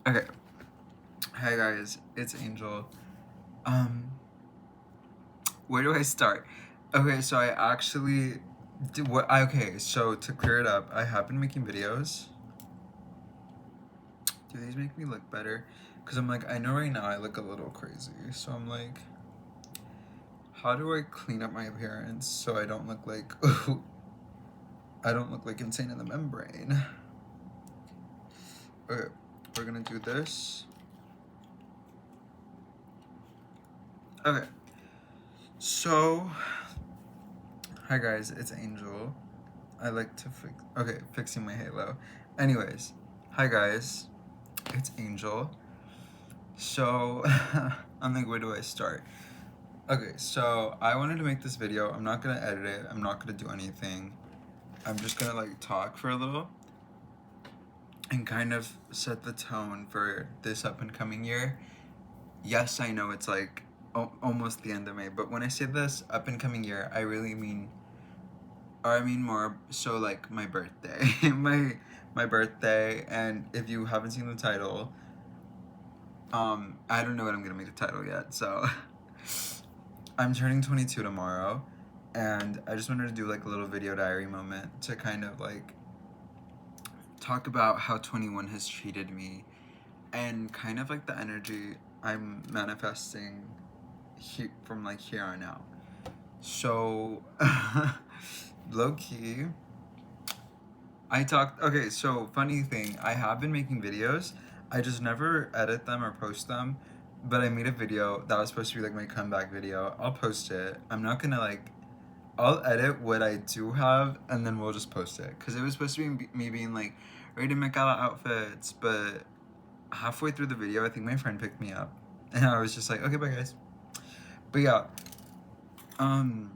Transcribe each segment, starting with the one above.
Okay. Hi guys, it's Angel. Um, where do I start? Okay, so I actually did what okay, so to clear it up, I have been making videos. Do these make me look better? Cause I'm like, I know right now I look a little crazy. So I'm like, how do I clean up my appearance so I don't look like I don't look like insane in the membrane? Okay, we're gonna do this. Okay. So hi guys, it's Angel. I like to fixing my halo. Anyways, hi guys, it's Angel. So, I'm like, where do I start? Okay, so I wanted to make this video. I'm not gonna edit it. I'm not gonna do anything. I'm just gonna like talk for a little and kind of set the tone for this up and coming year. Yes, I know it's like almost the end of May, but when I say this up and coming year, I really mean or I mean more so like my birthday. my birthday, and if you haven't seen the title, I don't know what I'm gonna make the title yet, so I'm turning 22 tomorrow, and I just wanted to do like a little video diary moment to kind of like talk about how 21 has treated me and kind of like the energy I'm manifesting from like here on out. So low key, okay, so funny thing, I have been making videos. I just never edit them or post them. But I made a video that was supposed to be like my comeback video. I'll post it. I'm not gonna like, I'll edit what I do have and then we'll just post it. Cause it was supposed to be me being like, ready to make out outfits. But halfway through the video, I think my friend picked me up. And I was just like, okay, bye guys. But yeah, um,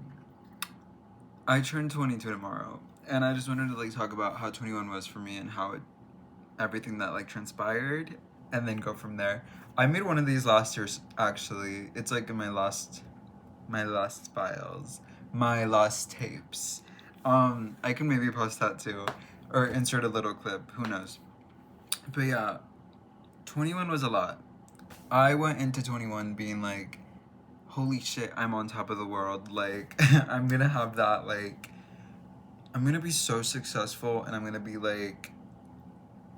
I turned 22 tomorrow. And I just wanted to like talk about how 21 was for me and how everything that like transpired and then go from there. I made one of these last year actually. It's like in my last files, my lost tapes. I can maybe post that too or insert a little clip, who knows. But yeah, 21 was a lot. I went into 21 being like, holy shit, I'm on top of the world. Like I'm going to have that like I'm going to be so successful and I'm going to be like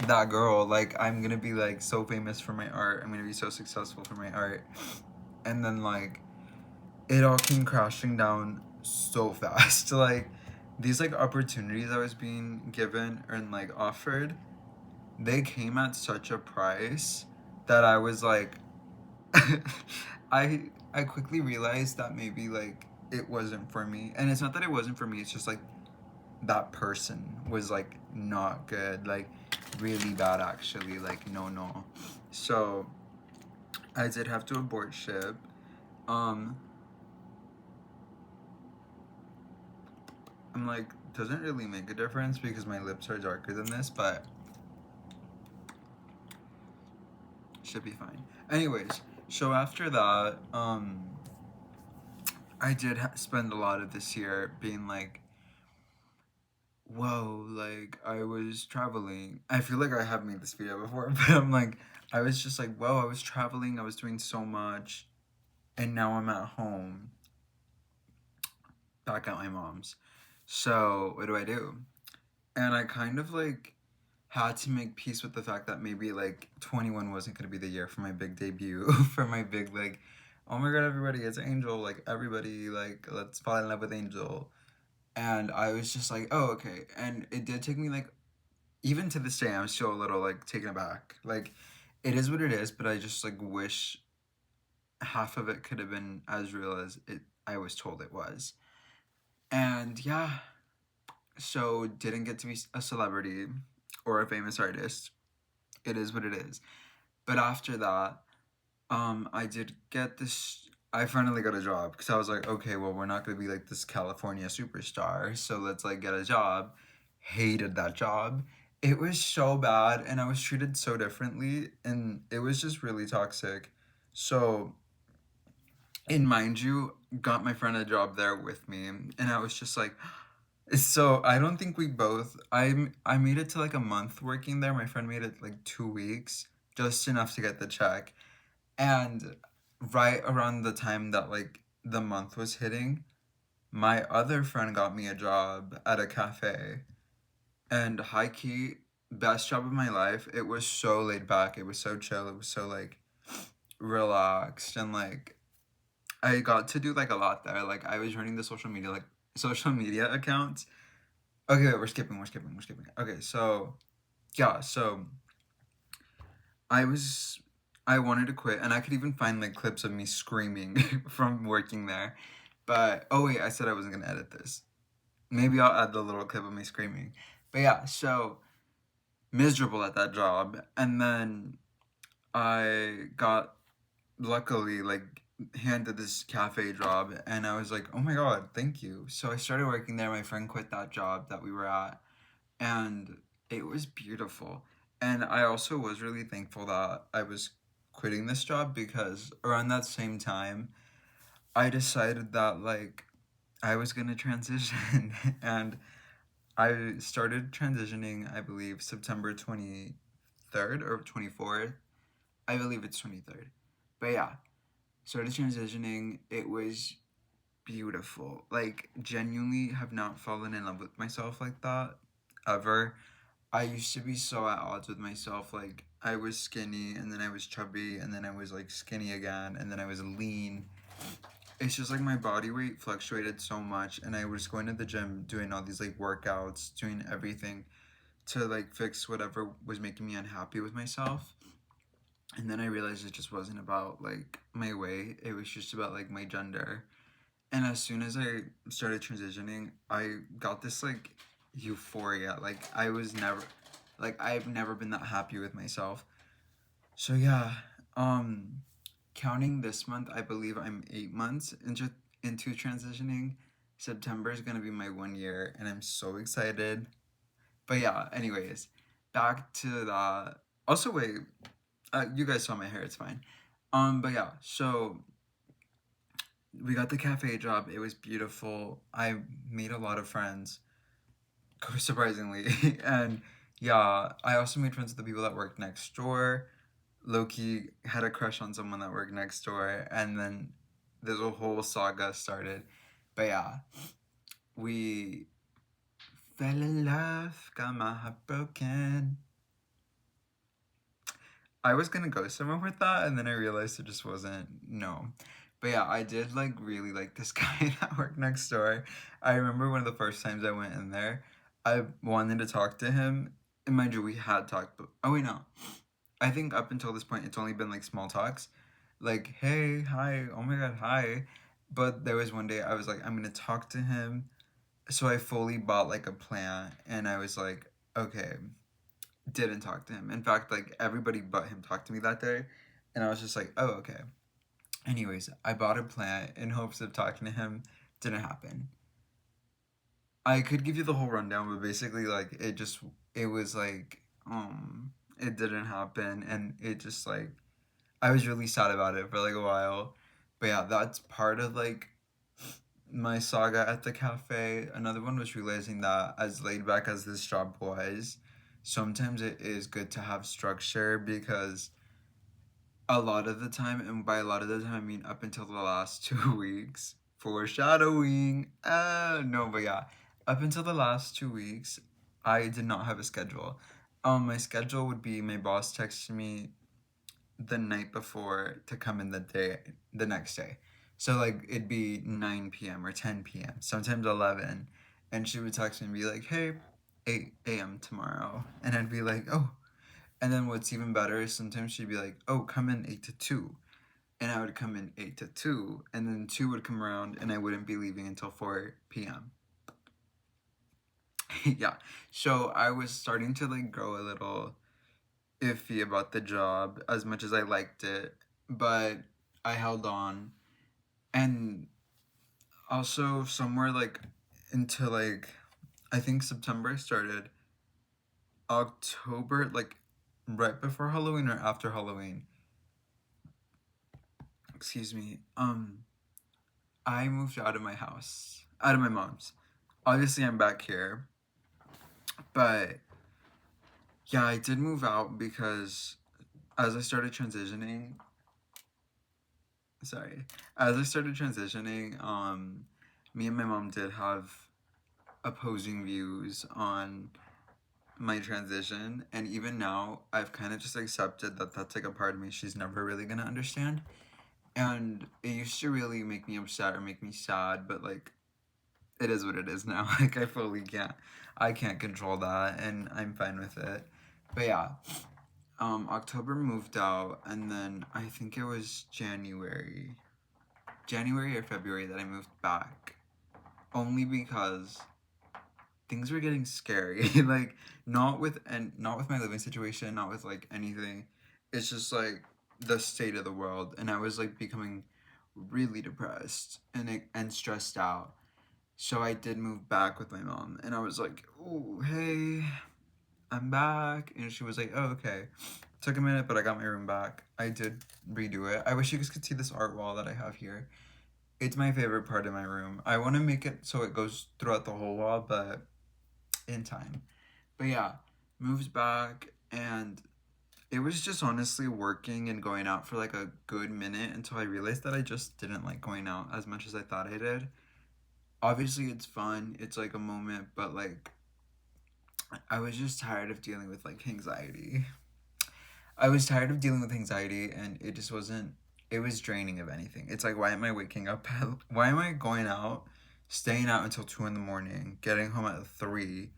that girl. Like I'm gonna be like so famous for my art. I'm gonna be so successful for my art. And then like it all came crashing down so fast. Like these like opportunities I was being given and like offered, they came at such a price that I was like I quickly realized that maybe like it wasn't for me. And it's not that it wasn't for me, it's just like that person was like not good, like really bad actually, like no. So I did have to abort ship. Um, I'm like, doesn't really make a difference because my lips are darker than this, but should be fine. Anyways, so after that, I did spend a lot of this year being like, whoa, like I was traveling. I feel like I have made this video before, but I'm like, I was just like, whoa, I was traveling, I was doing so much, and now I'm at home, back at my mom's. So, what do I do? And I kind of like had to make peace with the fact that maybe like 21 wasn't going to be the year for my big debut, for my big like, oh my god, everybody, it's Angel, like everybody, like let's fall in love with Angel. And I was just like, oh, okay. And it did take me like, even to this day, I'm still a little like taken aback. Like, it is what it is, but I just like wish half of it could have been as real as I was told it was. And yeah, so didn't get to be a celebrity or a famous artist. It is what it is. But after that, I did get this. I finally got a job because I was like, okay, well, we're not gonna be like this California superstar, so let's like get a job. Hated that job. It was so bad, and I was treated so differently, and it was just really toxic. So, and mind you, got my friend a job there with me, and I was just like, so I don't think we both. I made it to like a month working there. My friend made it like 2 weeks just enough to get the check. And right around the time that like the month was hitting, my other friend got me a job at a cafe. And high key, best job of my life. It was so laid back. It was so chill. It was so like relaxed, and like I got to do like a lot there. Like I was running the social media accounts. Okay, wait, we're skipping. Okay, so yeah, so I was I wanted to quit, and I could even find like clips of me screaming from working there. But oh wait, I said I wasn't gonna edit this. Maybe I'll add the little clip of me screaming. But yeah, so miserable at that job, and then I got luckily like handed this cafe job, and I was like, oh my god, thank you. So I started working there. My friend quit that job that we were at, and it was beautiful. And I also was really thankful that I was quitting this job, because around that same time I decided that like I was gonna transition and I started transitioning, I believe, September 23rd or 24th. I believe it's 23rd. But yeah, started transitioning. It was beautiful. Like, genuinely have not fallen in love with myself like that ever. I used to be so at odds with myself. Like, I was skinny, and then I was chubby, and then I was like skinny again, and then I was lean. It's just like my body weight fluctuated so much, and I was going to the gym, doing all these like workouts, doing everything to like fix whatever was making me unhappy with myself. And then I realized it just wasn't about like my weight, it was just about like my gender. And as soon as I started transitioning, I got this like euphoria. Like I've never been that happy with myself. So yeah, um counting this month, I believe I'm 8 months into transitioning. September is gonna be my 1 year, and I'm so excited. But yeah, anyways, back to that. Also, wait, you guys saw my hair. It's fine. But yeah, so we got the cafe job. It was beautiful. I made a lot of friends, surprisingly, and yeah, I also made friends with the people that worked next door. Loki had a crush on someone that worked next door, and then there's a whole saga started. But yeah, we fell in love, got my heart broken. I was gonna go somewhere with that, and then I realized it just wasn't. No. But yeah, I did like really like this guy that worked next door. I remember one of the first times I went in there, I wanted to talk to him. And mind you, we had talked, but oh wait, no. I think up until this point, it's only been like small talks. Like, hey, hi, oh my god, hi. But there was one day I was like, I'm gonna talk to him. So I fully bought like a plant, and I was like, okay, didn't talk to him. In fact, like everybody but him talked to me that day, and I was just like, oh, okay. Anyways, I bought a plant in hopes of talking to him. Didn't happen. I could give you the whole rundown, but basically, like it was like it didn't happen, and it just like I was really sad about it for like a while. But yeah, that's part of like my saga at the cafe. Another one was realizing that as laid back as this job was, sometimes it is good to have structure, because a lot of the time, and by a lot of the time I mean up until the last 2 weeks, foreshadowing. No, but yeah, up until the last 2 weeks, I did not have a schedule. My schedule would be my boss texted me the night before to come in the next day. So like it'd be 9 p.m. or 10 p.m., sometimes 11, and she would text me and be like, "Hey, 8 a.m. tomorrow," and I'd be like, "Oh." And then what's even better is sometimes she'd be like, "Oh, come in 8 to 2," and I would come in 8 to 2, and then 2 would come around, and I wouldn't be leaving until 4 p.m. Yeah, so I was starting to like grow a little iffy about the job as much as I liked it, but I held on. And also somewhere like into like I think September started, October, like right before Halloween or after Halloween. Excuse me. I moved out of my house, out of my mom's. Obviously, I'm back here, but yeah, I did move out because as I started transitioning, as I started transitioning, me and my mom did have opposing views on my transition, and even now I've kind of just accepted that that's like a part of me she's never really gonna understand. And it used to really make me upset or make me sad, but like it is what it is now. Like I can't control that, and I'm fine with it. But yeah, October moved out, and then I think it was January or February that I moved back, only because things were getting scary. Like not with my living situation, not with like anything. It's just like the state of the world, and I was like becoming really depressed and stressed out. So I did move back with my mom, and I was like, "Oh, hey, I'm back," and she was like, "Oh, okay." Took a minute, but I got my room back. I did redo it. I wish you guys could see this art wall that I have here. It's my favorite part of my room. I want to make it so it goes throughout the whole wall, but in time. But yeah, moves back, and it was just honestly working and going out for like a good minute until I realized that I just didn't like going out as much as I thought I did. Obviously, it's fun, it's like a moment, but like I was just tired of dealing with like anxiety. I was tired of dealing with anxiety, and it just wasn't, it was draining of anything. It's like, why am I waking up why am I going out, staying out until 2 in the morning, getting home at 3,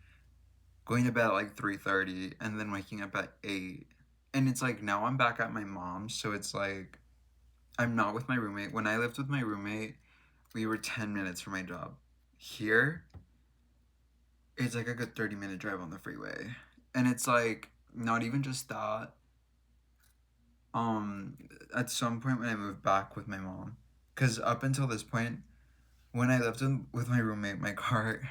going to bed at like 3:30, and then waking up at 8? And it's like now I'm back at my mom's, so it's like I'm not with my roommate. When I lived with my roommate, we were 10 minutes from my job. Here, it's like a good 30-minute drive on the freeway. And it's like not even just that. Um at some point when I moved back with my mom, cuz up until this point when I lived with my roommate, my car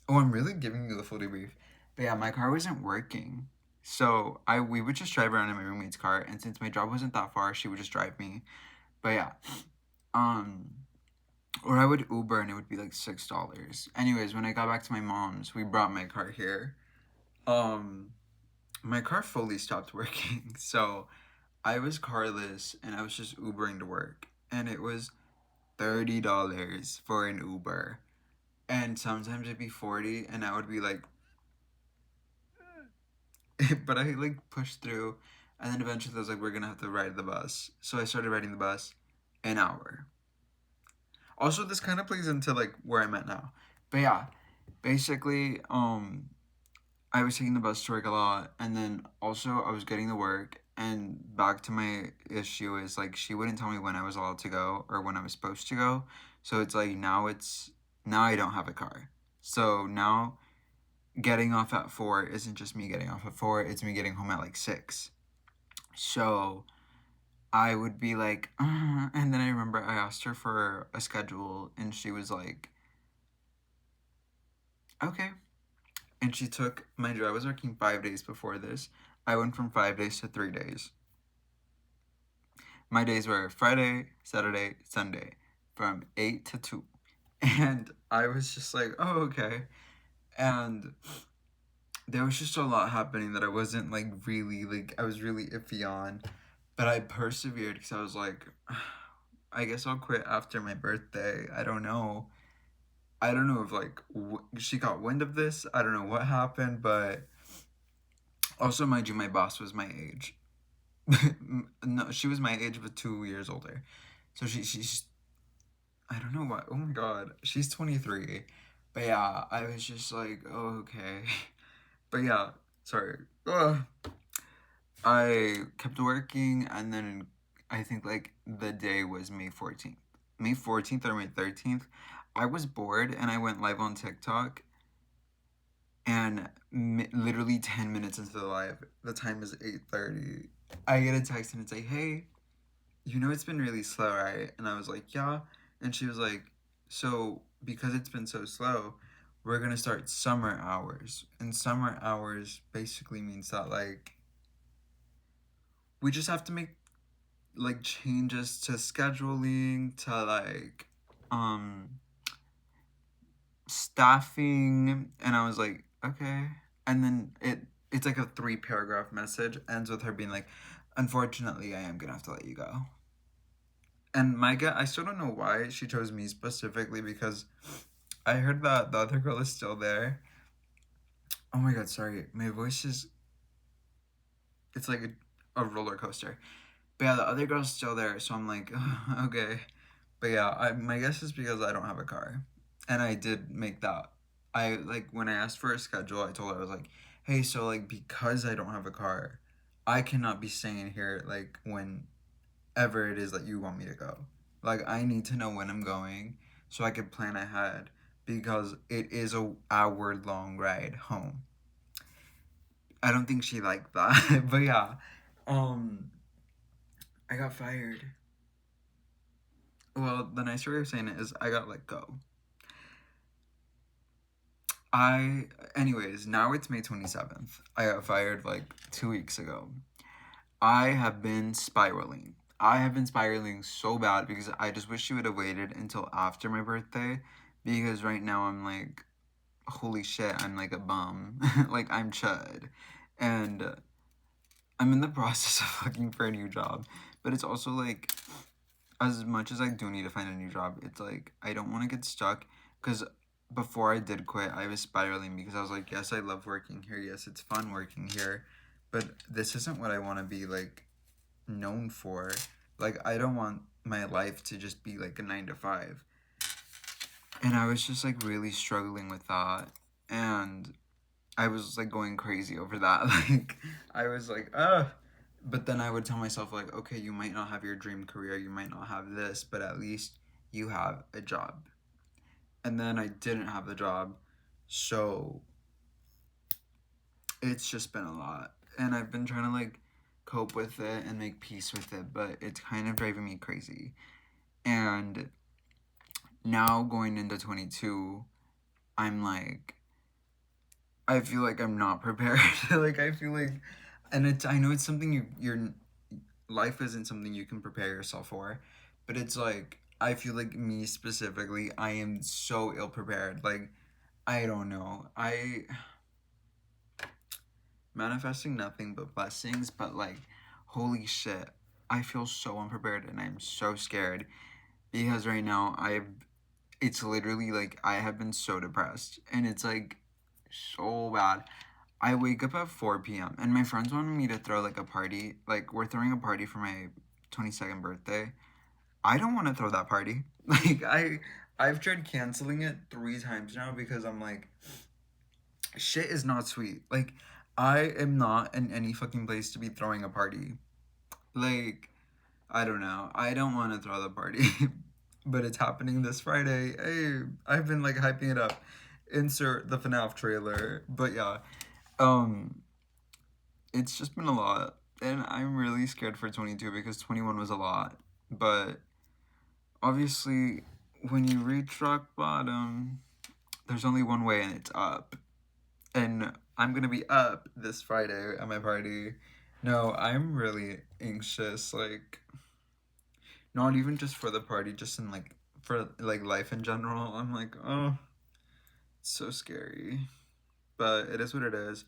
oh, I'm really giving you the full debrief. But yeah, my car wasn't working. So I we would just drive around in my roommate's car, and since my job wasn't that far, she would just drive me. But yeah, um, or I would Uber, and it would be like $6. Anyways, when I got back to my mom's, we brought my car here. Um, my car fully stopped working, so I was carless, and I was just Ubering to work, and it was $30 for an Uber, and sometimes it'd be 40, and I would be like, but I like pushed through, and then eventually I was like, we're gonna have to ride the bus. So I started riding the bus an hour. Also, this kind of plays into like where I'm at now. But yeah, basically, I was taking the bus to work a lot, and then also I was getting to work. And back to my issue is like she wouldn't tell me when I was allowed to go or when I was supposed to go. So it's like now I don't have a car. So now getting off at 4 isn't just me getting off at 4, it's me getting home at like 6. So I would be like, and then I remember I asked her for a schedule, and she was like, okay. And she took, mind you, I was working 5 days before this. I went from 5 days to 3 days. My days were Friday, Saturday, Sunday, from 8 to 2. And I was just like, oh, okay. And there was just a lot happening that I wasn't like really, like, I was really iffy on. But I persevered because I was like, I guess I'll quit after my birthday. I don't know. I don't know if like she got wind of this. I don't know what happened, but also mind you, my boss was my age. No, she was my age, but 2 years older. So she's I don't know what. Oh my god, she's 23. But yeah, I was just like, oh okay. But yeah, sorry. Ugh. I kept working, and then I think like the day was May 14th. May 14th or May 13th. I was bored, and I went live on TikTok, and literally 10 minutes into the live, the time is 8:30. I get a text, and it's like, hey, you know it's been really slow, right? And I was like, yeah. And she was like, so because it's been so slow, we're gonna start summer hours. And summer hours basically means that like we just have to make like changes to scheduling, to like um staffing. And I was like, okay. And then it's like a 3 paragraph message, ends with her being like, unfortunately, I am gonna have to let you go. And Micah, I still don't know why she chose me specifically because I heard that the other girl is still there. Oh my god, sorry. My voice is. It's like a roller coaster. But yeah, the other girl's still there, so I'm like, okay. But yeah, my guess is because I don't have a car. And I did make that. I, like, when I asked for a schedule, I told her, I was like, hey, so, like, because I don't have a car, I cannot be staying here, like, whenever it is that you want me to go. Like, I need to know when I'm going so I can plan ahead because it is a hour-long ride home. I don't think she liked that, but yeah. Um, I got fired. Well, the nicer way of saying it is I got let go. Anyways, now it's May 27th. I got fired like 2 weeks ago. I have been spiraling. I have been spiraling so bad because I just wish she would have waited until after my birthday because right now I'm like, holy shit, I'm like a bum. Like, I'm chud. And I'm in the process of looking for a new job. But it's also like, as much as I do need to find a new job, it's like I don't want to get stuck because before I did quit, I was spiraling because I was like, yes, I love working here. Yes, it's fun working here, but this isn't what I want to be like known for. Like, I don't want my life to just be like a 9 to 5. And I was just like really struggling with that. And I was like going crazy over that. Like, I was like, but then I would tell myself, like, okay, you might not have your dream career, you might not have this, but at least you have a job. And then I didn't have the job, so it's just been a lot. And I've been trying to, like, cope with it and make peace with it, but it's kind of driving me crazy. And now going into 22, I'm like, I feel like I'm not prepared. Like, I feel like, and I know it's something your life isn't something you can prepare yourself for, but it's like I feel like me specifically, I am so ill prepared. Like, I don't know, I manifesting nothing but blessings, but like, holy shit, I feel so unprepared and I'm so scared because right now it's literally like I have been so depressed and it's like so bad. I wake up at 4 p.m. and my friends wanted me to throw like a party. Like, we're throwing a party for my 22nd birthday. I don't want to throw that party. Like, I've tried canceling it 3 times now because I'm like, shit is not sweet. Like, I am not in any fucking place to be throwing a party. Like, I don't know. I don't want to throw the party. But it's happening this Friday. Hey, I've been like hyping it up. Insert the FNAF trailer. But yeah. Um it's just been a lot. And I'm really scared for 22 because 21 was a lot. But obviously, when you reach rock bottom, there's only one way and it's up. And I'm gonna be up this Friday at my party. No, I'm really anxious. Like, not even just for the party, just in like, for like life in general. I'm like, oh, it's so scary. But it is what it is.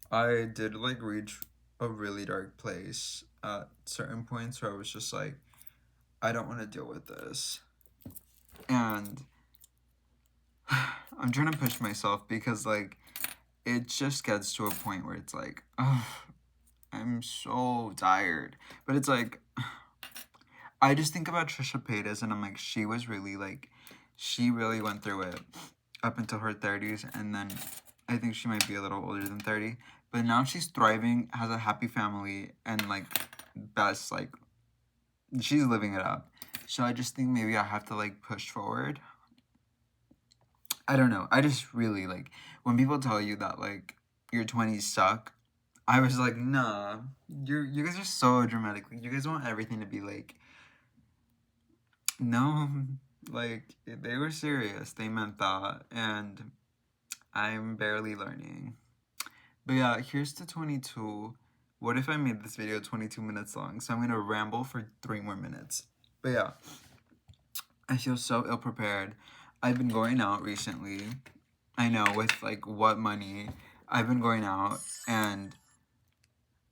I did like reach a really dark place at certain points where I was just like, I don't want to deal with this. And I'm trying to push myself because like it just gets to a point where it's like, oh, I'm so tired. But it's like, I just think about Trisha Paytas and I'm like, she was really like, she really went through it up until her 30s, and then I think she might be a little older than 30, but now she's thriving, has a happy family, and like, best, like, she's living it up. So I just think maybe I have to like push forward. I don't know. I just really like when people tell you that like your 20s suck. I was like, nah, you guys are so dramatic. Like, you guys want everything to be like, no, like they were serious. They meant that, and I'm barely learning. But yeah, here's to 22. What if I made this video 22 minutes long? So I'm gonna ramble for 3 more minutes. But yeah, I feel so ill prepared. I've been going out recently. I know, with like what money. I've been going out and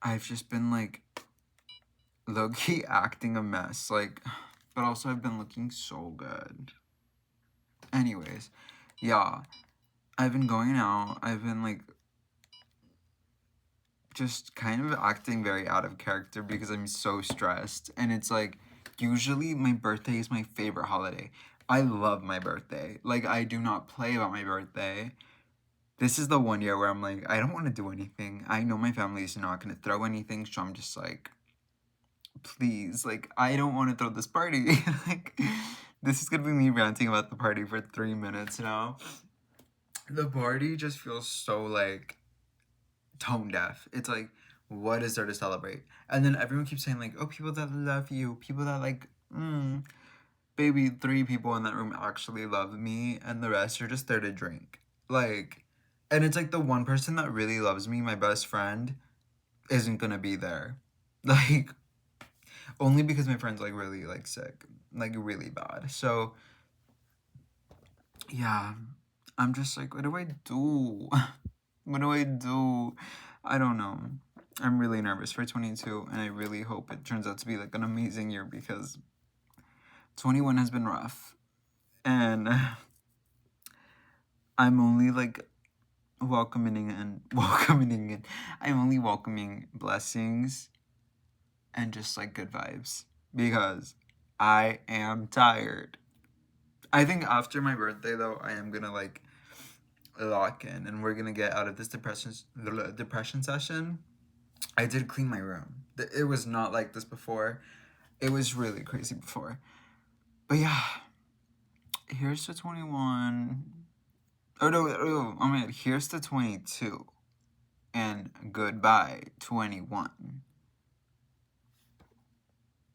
I've just been like low-key acting a mess, like, but also I've been looking so good. Anyways, yeah, I've been going out, I've been, like, just kind of acting very out of character because I'm so stressed, and it's, like, usually my birthday is my favorite holiday. I love my birthday. Like, I do not play about my birthday. This is the one year where I'm like, I don't want to do anything. I know my family is not going to throw anything, so I'm just like, please, like, I don't want to throw this party. Like, this is gonna be me ranting about the party for 3 minutes now. The party just feels so, like, tone deaf. It's like, what is there to celebrate? And then everyone keeps saying, like, oh, people that love you, people that, like, baby, 3 people in that room actually love me, and the rest are just there to drink. Like, and it's like the one person that really loves me, my best friend, isn't gonna be there. Like, only because my friend's, like, really, like, sick. Like, really bad. So, yeah. I'm just like, what do I do? What do I do? I don't know. I'm really nervous for 22, and I really hope it turns out to be, like, an amazing year because 21 has been rough. And I'm only, like, I'm only welcoming blessings and just, like, good vibes because I am tired. I think after my birthday, though, I am gonna, like, lock in and we're gonna get out of this depression session. I did clean my room. It was not like this before. It was really crazy before. But yeah, here's to 21. Oh no, here's to 22. And goodbye, 21.